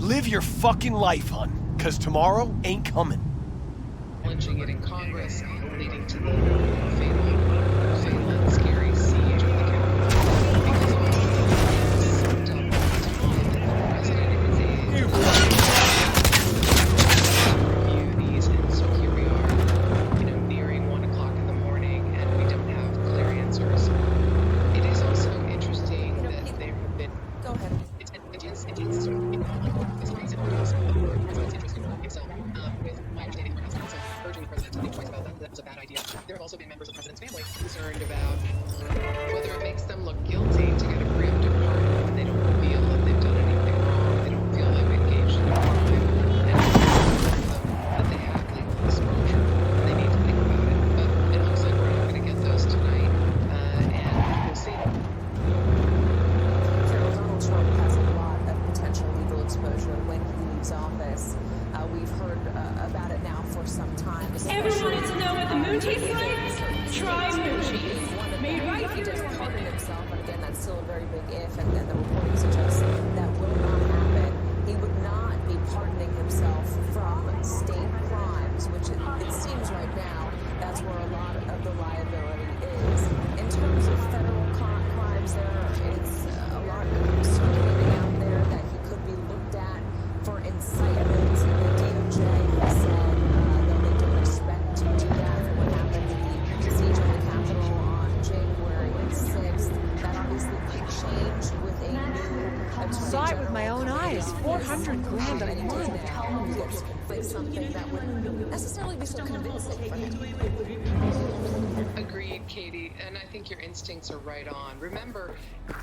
Live your fucking life, hon, because tomorrow ain't coming. Lynching it in Congress, leading to the fatal and scary siege of the Capitol. Because of all of this summed up time that the president is review these, and so here we are, nearing 1 o'clock in the morning, and we don't have clear answers. It is also interesting that there have been. Go ahead. It's sort of this reason the president's interest in himself, with my understanding the White House counsel urging the president to think twice about that was a bad idea. There have also been members of the president's family concerned about whether it makes them look guilty to get a preemptive pardon when they don't feel that they've done anything wrong, they don't feel they've engaged in a crime, and that they have legal exposure. They need to think about it, but it looks like we're not going to get those tonight, and we'll see. Donald Trump has a lot of potential legal exposure when he leaves office. We've heard about it now for some time. Everyone wants to know what the moon tastes like? Try moon cheese. Made right He here. does pardon himself, but again, that's still a very big if, and then the reporting suggests that will not happen. He would not be pardoning himself from state crimes, which it seems right now that's where a lot of the liability is. In terms of federal crimes, it's a lot circulating out there that he could be looked at for incitement. The DOJ has said that they don't expect to do that for what happened in the siege of the Capitol on January 6th. That obviously could change with a new Saw it with my own eyes. 400 grand a month. Something that wouldn't necessarily be so convincing for him. Agreed, Katie, and I think your instincts are right on. Remember,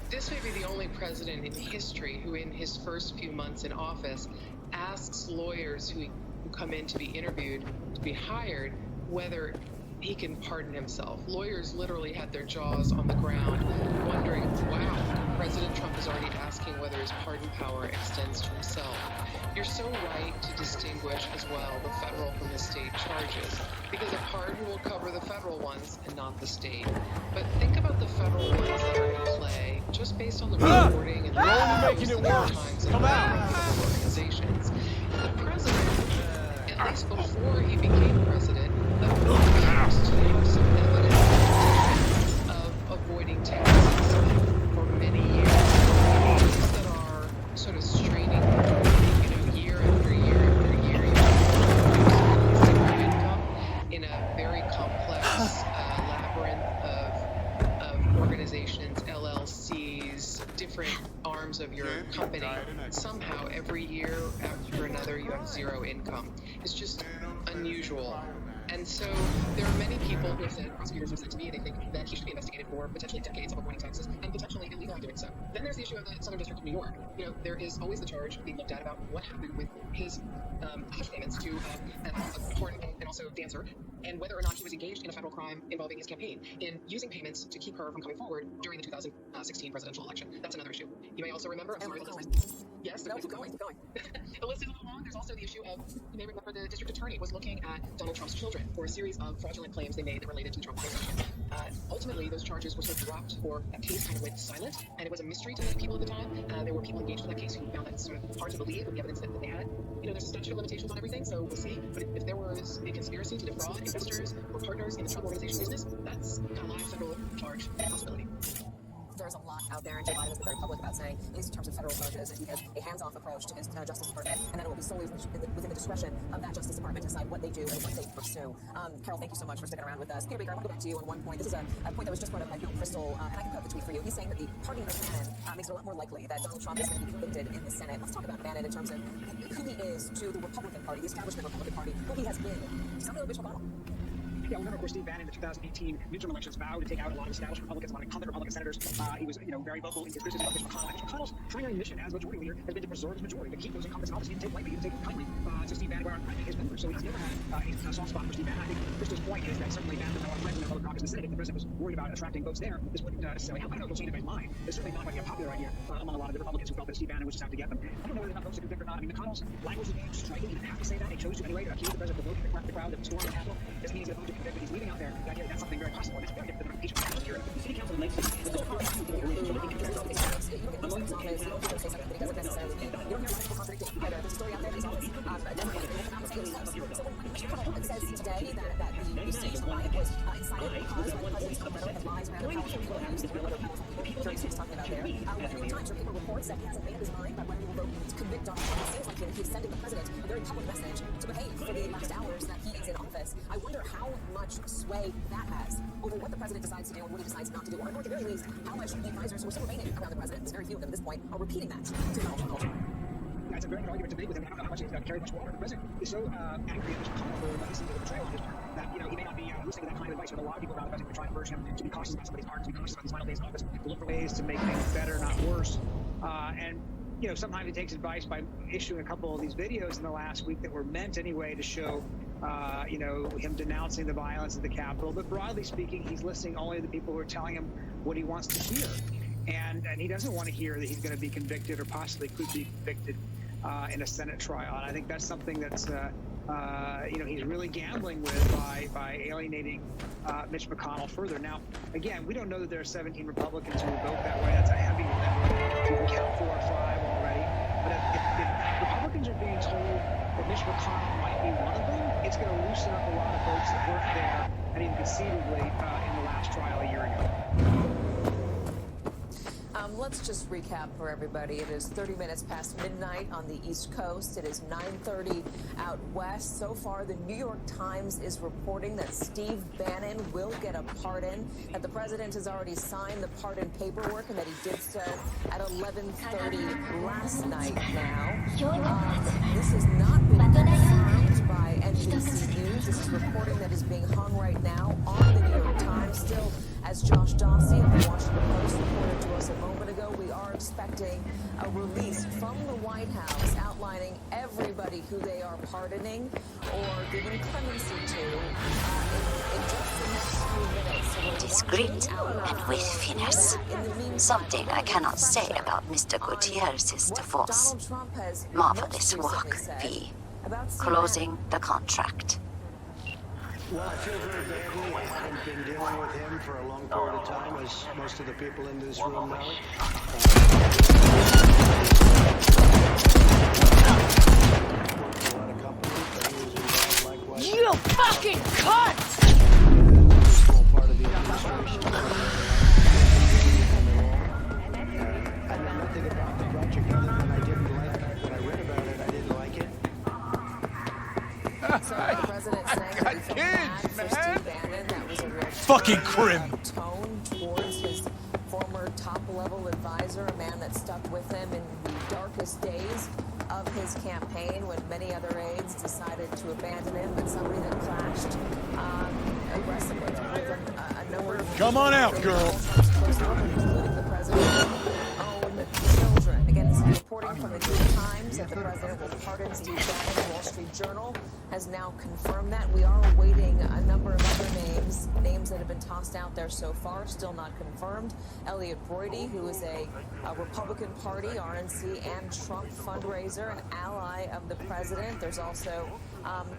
this may be the only president in history who, in his first few months in office, asks lawyers who come in to be interviewed, to be hired, whether he can pardon himself. Lawyers literally had their jaws on the ground, wondering, wow, President Trump is already asking whether his pardon power extends to himself. You're so right to distinguish as well the federal from the state charges, because a pardon will cover the federal ones and not the state. But think about the federal ones that are in play, just based on the reporting and the times and the organizations. The president, at least before he became president, appears to have some evidence of avoiding taxes for many years. Things that are sort of straining, year after year after year, income in a very complex labyrinth of organizations, LLCs, different arms of your company. Somehow, every year after another, you have zero income. It's just unusual. And so there are many people who have said, prosecutors have said to me, they think that he should be investigated for potentially decades of avoiding taxes and potentially illegally doing so. Then there's the issue of the Southern District of New York. There is always the charge being looked at about what happened with his hush payments to a porn and also dancer, and whether or not he was engaged in a federal crime involving his campaign in using payments to keep her from coming forward during the 2016 presidential election. That's another issue. You may also remember, yes, keep going. The list is a little long. There's also the issue of, you may remember the district attorney was looking at Donald Trump's children for a series of fraudulent claims they made that related to the Trump administration. Ultimately, those charges were sort of dropped, or that case kind of went silent, and it was a mystery to many people at the time. There were people engaged in that case who found that sort of hard to believe with the evidence that they had. There's a statute of limitations on everything, so we'll see. But if there was a conspiracy to defraud investors or partners in the Trump organization business, that's a live federal charge possibility. There's a lot out there, and Joe Biden has been very public about saying, at least in terms of federal charges, that he has a hands-off approach to his Justice Department, and that it will be solely within the discretion of that Justice Department to decide what they do and what they pursue. Carol, thank you so much for sticking around with us. Peter Baker, I want to go back to you on one point. This is a point that was just brought up by Bill Kristol, and I can put up the tweet for you. He's saying that the pardoning of Bannon makes it a lot more likely that Donald Trump is going to be convicted in the Senate. Let's talk about Bannon in terms of who he is to the Republican Party, the establishment Republican Party, who he has been. He's not really a bitch about Yeah, remember, of course, Steve Bannon in the 2018 midterm elections vowed to take out a lot of established Republicans, a lot of incumbent Republican senators. He was, very vocal in his criticism of Mitch McConnell. And Mitch McConnell's primary mission as majority leader has been to preserve his majority, to keep those incumbents in office. He didn't take lightly, he didn't take kindly to Steve Bannon, where his members. So he's never had a soft spot for Steve Bannon. I think Crystal's point is that certainly Bannon doesn't have a friends in the Republican caucus in the Senate. If the president was worried about attracting votes there, this wouldn't necessarily help. I don't know if it'll change anybody's mind. It's certainly not going to be a popular idea among a lot of the Republicans who felt that Steve Bannon was just out to get them. I don't know whether enough votes to convict or not. I mean, McConnell's language is striking. He didn't have to say that. He chose to anyway to accuse the president of the vote, to the crowd that stormed the Capitol. This means he's going to convict, but he's leaving out there the idea that that's something very possible. And it's very different than the impeachment procedure. The city council makes it. You don't hear something that doesn't necessarily mean either It says today that the stage riot was incited because the president's rhetoric and lies around how people use the other juries he's talking about there. The New York Times paper reports that he hasn't made up his mind about when he will vote to convict Donald Trump. It seems like he's sending the president a very public message to behave for the last hours that he is in office. I wonder how much sway that has over what the president decides to do and what he decides not to do, or at the very least, how much the advisors who are still remaining around the president, very few of them at this point, are repeating that to Donald Trump. It's a very good argument to make with him. I don't know how much he's carried much water. The president is so angry at Mr. McConnell for what he sees as a betrayal on his part that, he may not be listening to that kind of advice. But a lot of people around the president are trying to urge him to be cautious about somebody's pardons, to be cautious about his final days in office, to look for ways to make things better, not worse. And sometimes he takes advice by issuing a couple of these videos in the last week that were meant anyway to show, him denouncing the violence at the Capitol. But broadly speaking, he's listening only to the people who are telling him what he wants to hear. And he doesn't want to hear that he's going to be convicted or possibly could be convicted in a Senate trial. And I think that's something that's, he's really gambling with by alienating Mitch McConnell further. Now, again, we don't know that there are 17 Republicans who would vote that way. That's a heavy number. You can count 4 or 5 already. But if Republicans are being told that Mitch McConnell might be one of them, it's going to loosen up a lot of votes that weren't there and even conceivably in the last trial a year ago. Let's just recap for everybody. It is 30 minutes past midnight on the East Coast. It is 9:30 out west. So far, the New York Times is reporting that Steve Bannon will get a pardon, that the president has already signed the pardon paperwork, and that he did so at 11:30 last night now. This has not been confirmed by NBC News. This is reporting that is being hung right now on the New York Times. Still, as Josh Dawsey of the Washington Post reported to us a moment ago, we are expecting a release from the White House outlining everybody who they are pardoning or giving clemency to in just the next few minutes. Discreet and with finesse. Something I cannot say about Mr. Gutierrez's divorce. Marvelous work, V. Closing the contract. Well, I feel very badly. I haven't been dealing with him for a long period of time, as most of the people in this room know. A lot of companies, but he was involved likewise. You fucking cunt! A small part of the administration. I know nothing about the project other than I didn't like it. When I read about it, I didn't like it. So the president saying that he felt bad for Steve Bannon. That was a real Fucking crim. tone towards his former top-level advisor, a man that stuck with him in the darkest days of his campaign when many other aides decided to abandon him, but somebody that clashed aggressively with a number of... Come on out, girl. Including the president's own children. Again, this is reporting from the New York Times that the president will pardon Steve Bannon. The Wall Street Journal has now confirmed that. We are awaiting a number of other names that have been tossed out there so far, still not confirmed. Elliot Broidy, who is a Republican Party, RNC, and Trump fundraiser, an ally of the president. There's also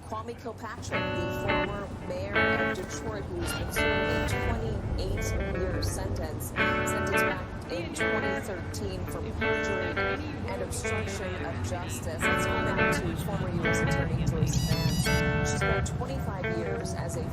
Kwame Kilpatrick, the former mayor of Detroit, who's been serving a 28-year sentence back in 2013 for perjury and obstruction of justice. Let's go now to former U.S. Attorney Joyce Vance. She spent 25 years as a